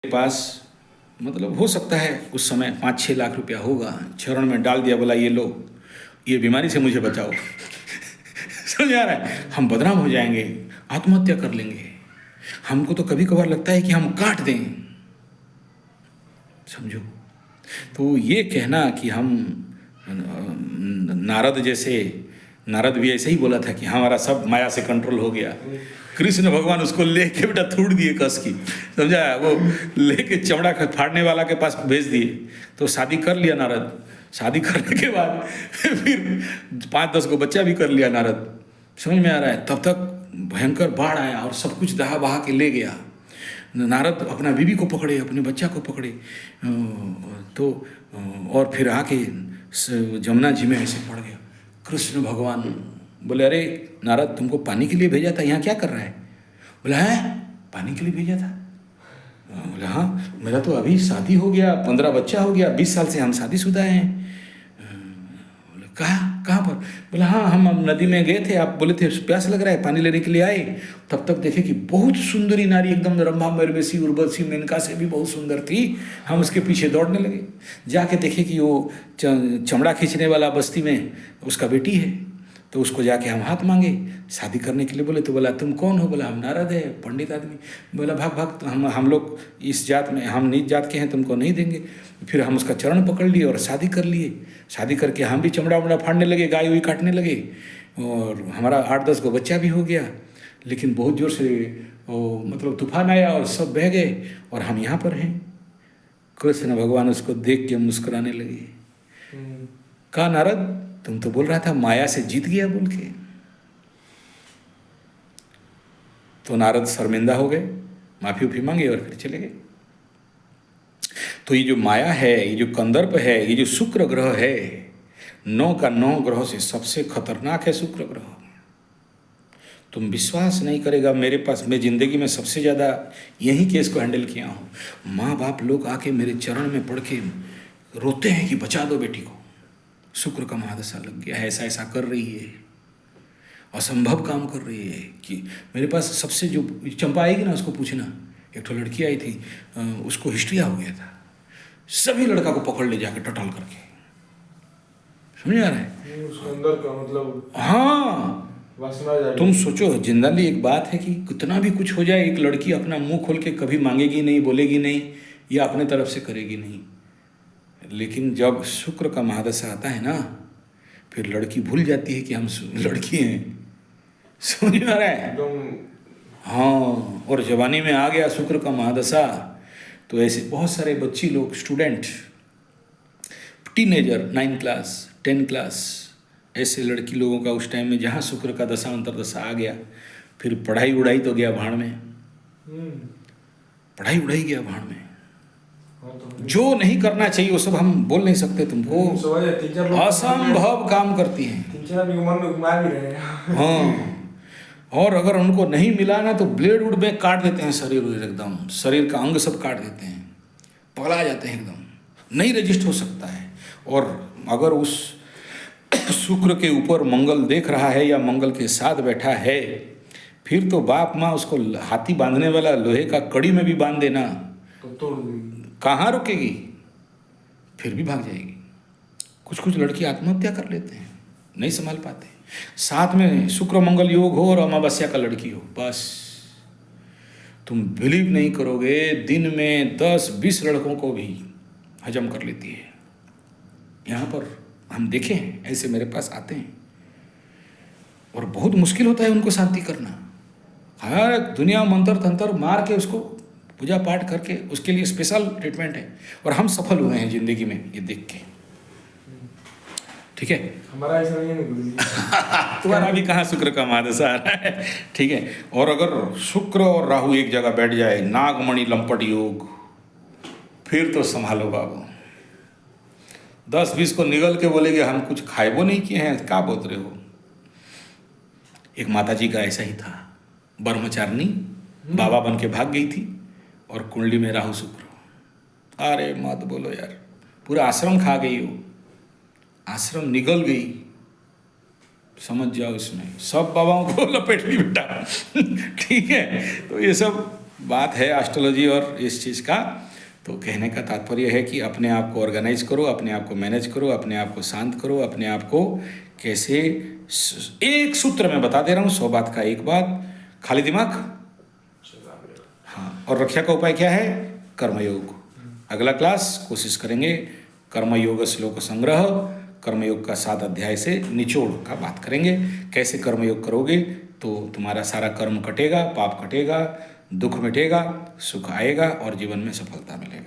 पास मतलब हो सकता है उस समय 5-6 लाख रुपया होगा, चरण में डाल दिया, बोला ये लो, ये बीमारी से मुझे बचाओ। समझ आ रहा है, हम बदनाम हो जाएंगे, आत्महत्या कर लेंगे। हमको तो कभी कभार लगता है कि हम काट दें, समझो। तो ये कहना कि हम नारद जैसे, नारद भी ऐसे ही बोला था कि हमारा सब माया से कंट्रोल हो गया। कृष्ण भगवान उसको लेके बेटा थूड़ दिए कस की, समझा, वो लेके चमड़ा फाड़ने वाला के पास भेज दिए। तो शादी कर लिया नारद, शादी करने के बाद फिर 5-10 को बच्चा भी कर लिया नारद। समझ में आ रहा है। तब तक भयंकर बाढ़ आया और सब कुछ दहा बहा के ले गया। नारद अपना बीवी को पकड़े, अपने बच्चा को पकड़े, तो और फिर आके जमुना जी में ऐसे पड़ गया। कृष्ण भगवान बोले, अरे नारद तुमको पानी के लिए भेजा था, यहाँ क्या कर रहा है? बोला है, पानी के लिए भेजा था? बोला हाँ, मेरा तो अभी शादी हो गया, 15 बच्चा हो गया, 20 साल से हम शादीशुदा हैं। बोले कहाँ पर? बोला हाँ, हम नदी में गए थे, आप बोले थे प्यास लग रहा है, पानी लेने के लिए आए। तब तक देखे कि बहुत सुंदरी नारी, एकदम रंभा मरवेसी उर्वशी मेनका से भी बहुत सुंदर थी। हम उसके पीछे दौड़ने लगे, जाके देखे कि वो चमड़ा खींचने वाला बस्ती में उसका बेटी है। तो उसको जाके हम हाथ मांगे, शादी करने के लिए बोले। तो बोला तुम कौन हो? बोला हम नारद है, पंडित आदमी। बोला भाग भाग, तो हम लोग इस जात में, हम नीच जात के हैं, तुमको नहीं देंगे। फिर हम उसका चरण पकड़ लिए और शादी कर लिए। शादी करके हम भी चमड़ा वमड़ा फाड़ने लगे, गाय हुई काटने लगे, और हमारा 8-10 को बच्चा भी हो गया। लेकिन बहुत जोर से मतलब तूफान आया और सब बह गए, और हम यहाँ पर हैं। कृष्ण भगवान उसको देख के मुस्कुराने लगे। कहा नारद, तुम तो बोल रहा था माया से जीत गया बोल के। तो नारद शर्मिंदा हो गए, माफी उफी मांगे और फिर चले गए। तो ये जो माया है, ये जो कंदर्प है, ये जो शुक्र ग्रह है, 9 का 9 ग्रह से सबसे खतरनाक है शुक्र ग्रह। तुम विश्वास नहीं करेगा, मेरे पास, मैं जिंदगी में सबसे ज़्यादा यही केस को हैंडल किया हूँ। माँ बाप लोग आके मेरे चरण में पड़ के रोते हैं कि बचा दो बेटी को, शुक्र का महादशा लग गया है, ऐसा ऐसा कर रही है, असंभव काम कर रही है। कि मेरे पास सबसे जो चंपा आएगी ना, उसको पूछना, एक तो लड़की आई थी, उसको हिस्ट्रिया हो गया था, सभी लड़का को पकड़ ले जाके टटल करके। समझ आ रहा है उसके अंदर का मतलब? हाँ, तुम सोचो, जिंदगी एक बात है कि कितना भी कुछ हो जाए, एक लड़की अपना मुंह खोल के कभी मांगेगी नहीं, बोलेगी नहीं, या अपने तरफ से करेगी नहीं। लेकिन जब शुक्र का महादशा आता है ना, फिर लड़की भूल जाती है कि हम लड़की हैं। समझ आ रहा है? हाँ, और जवानी में आ गया शुक्र का महादशा, तो ऐसे बहुत सारे बच्ची लोग, स्टूडेंट, टीनेजर, 9 क्लास 10 क्लास, ऐसे लड़की लोगों का उस टाइम में जहाँ शुक्र का दशा अंतरदशा आ गया, फिर पढ़ाई उड़ाई तो गया भाड़ में। पढ़ाई उड़ाई गया भाड़ में। जो नहीं करना चाहिए वो सब हम बोल नहीं सकते तुमको, असंभव काम करती हैं। हाँ, और अगर उनको नहीं मिला ना तो ब्लेड उड में काट देते हैं, शरीर एकदम, शरीर का अंग सब काट देते हैं, पगला जाते हैं एकदम, नहीं रजिस्ट हो सकता है। और अगर उस शुक्र के ऊपर मंगल देख रहा है या मंगल के साथ बैठा है, फिर तो बाप माँ उसको हाथी बांधने वाला लोहे का कड़ी में भी बांध देना तो कहाँ रुकेगी, फिर भी भाग जाएगी। कुछ कुछ लड़की आत्महत्या कर लेते हैं, नहीं संभाल पाते। साथ में शुक्र मंगल योग हो और अमावस्या का लड़की हो, बस तुम बिलीव नहीं करोगे, दिन में 10-20 लड़कों को भी हजम कर लेती है। यहाँ पर हम देखे हैं, ऐसे मेरे पास आते हैं, और बहुत मुश्किल होता है उनको शांति करना। हर दुनिया मंत्र तंत्र मार के उसको पूजा पाठ करके, उसके लिए स्पेशल ट्रीटमेंट है, और हम सफल हुए हैं जिंदगी में ये देख के। ठीक है, हमारा ऐसा नहीं है। तुम्हारा भी कहाँ शुक्र का महादशा आ रहा है। ठीक है, और अगर शुक्र और राहु एक जगह बैठ जाए, नागमणि लंपट योग, फिर तो संभालो बाबू। 10-20 को निगल के बोलेंगे हम कुछ खाएबो नहीं किए हैं, क्या बोल रहे हो। एक माता जी का ऐसा ही था, ब्रह्मचारिणी, बाबा बन के भाग गई थी, और कुंडली में राहु शुक्र। अरे मत बोलो यार, पूरा आश्रम खा गई वो, आश्रम निगल गई, समझ जाओ। इसमें सब बाबाओं को लपेट ली बेटा। ठीक है, तो ये सब बात है एस्ट्रोलॉजी और इस चीज़ का। तो कहने का तात्पर्य है कि अपने आप को ऑर्गेनाइज करो, अपने आप को मैनेज करो, अपने आप को शांत करो, अपने आप को कैसे, एक सूत्र में बता दे रहा हूँ, 100 बात का एक बात, खाली दिमाग। हाँ, और रक्षा का उपाय क्या है? कर्मयोग। अगला क्लास कोशिश करेंगे कर्मयोग श्लोक संग्रह, कर्मयोग का 7 अध्याय से निचोड़ का बात करेंगे। कैसे कर्मयोग करोगे तो तुम्हारा सारा कर्म कटेगा, पाप कटेगा, दुख मिटेगा, सुख आएगा और जीवन में सफलता मिलेगा।